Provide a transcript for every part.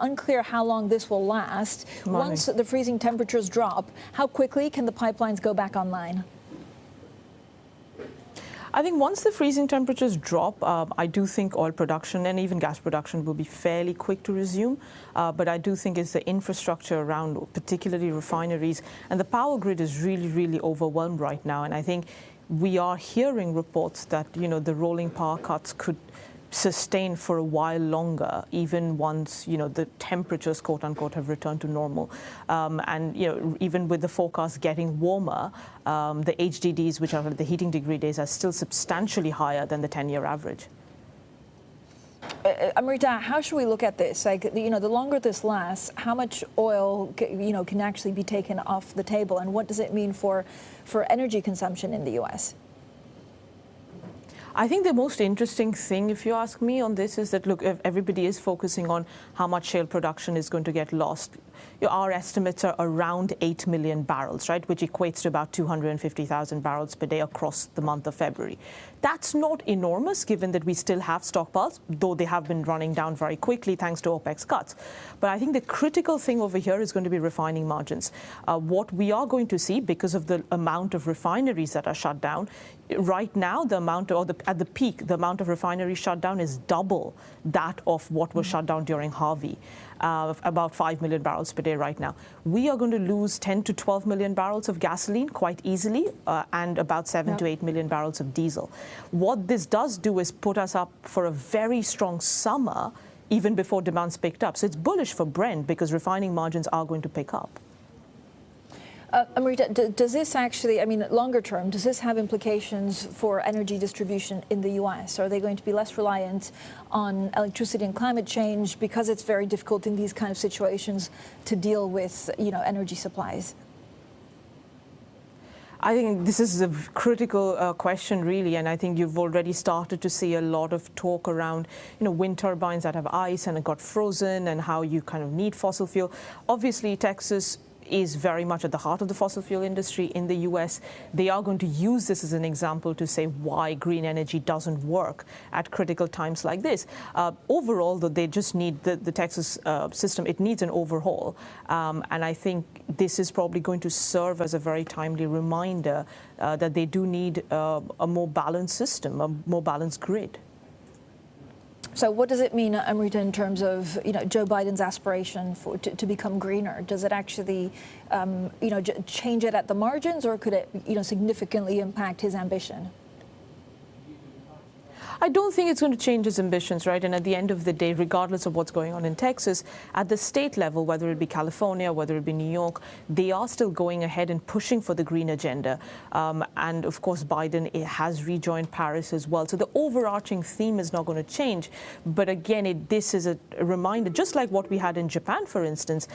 Unclear how long this will last. Once the freezing temperatures drop, how quickly can the pipelines go back online? I think once the freezing temperatures drop, I do think oil production and even gas production will be fairly quick to resume. But I do think it's the infrastructure around, particularly refineries, and the power grid is really, really overwhelmed right now. And I think we are hearing reports that, the rolling power cuts could sustain for a while longer, even once, the temperatures, quote unquote, have returned to normal. And, even with the forecast getting warmer, the HDDs, which are the heating degree days, are still substantially higher than the 10-year average. Amrita, how should we look at this? Like, the longer this lasts, how much oil, can actually be taken off the table, and what does it mean for energy consumption in the U.S.? I think the most interesting thing, if you ask me, on this is that, look, everybody is focusing on how much shale production is going to get lost. Our estimates are around 8 million barrels, right, which equates to about 250,000 barrels per day across the month of February. That's not enormous, given that we still have stockpiles, though they have been running down very quickly thanks to OPEC's cuts. But I think the critical thing over here is going to be refining margins. What we are going to see, because of the amount of refineries that are shut down, right now, at the peak, the amount of refineries shut down is double that of what was shut down during Harvey. About 5 million barrels per day right now. We are going to lose 10 to 12 million barrels of gasoline quite easily, and about 7 to 8 million barrels of diesel. What this does do is put us up for a very strong summer, even before demand's picked up. So it's bullish for Brent because refining margins are going to pick up. Amrita, does this actually, longer term, does this have implications for energy distribution in the U.S.? Are they going to be less reliant on electricity and climate change because it's very difficult in these kind of situations to deal with, energy supplies? I think this is a critical question, really, and I think you've already started to see a lot of talk around, wind turbines that have ice and it got frozen, and how you kind of need fossil fuel. Obviously, Texas is very much at the heart of the fossil fuel industry in the U.S. They are going to use this as an example to say why green energy doesn't work at critical times like this. Overall, though, they just need the Texas system. It needs an overhaul. And I think this is probably going to serve as a very timely reminder that they do need a more balanced system, a more balanced grid. So what does it mean, Amrita, in terms of Joe Biden's aspiration to become greener? Does it actually change it at the margins, or could it significantly impact his ambition? I don't think it's going to change his ambitions, right? And at the end of the day, regardless of what's going on in Texas, at the state level, whether it be California, whether it be New York, they are still going ahead and pushing for the green agenda. And of course, Biden has rejoined Paris as well. So the overarching theme is not going to change. But again, this is a reminder, just like what we had in Japan, for instance,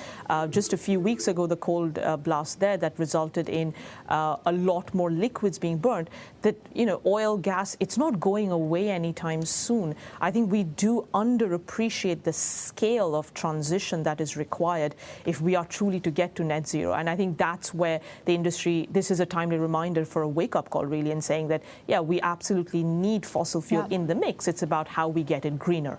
just a few weeks ago, the cold blast there that resulted in a lot more liquids being burned, that, oil, gas, it's not going away anytime soon. I think we do underappreciate the scale of transition that is required if we are truly to get to net zero. And I think that's where the industry, this is a timely reminder for a wake-up call, really, and saying that, yeah, we absolutely need fossil fuel in the mix. It's about how we get it greener.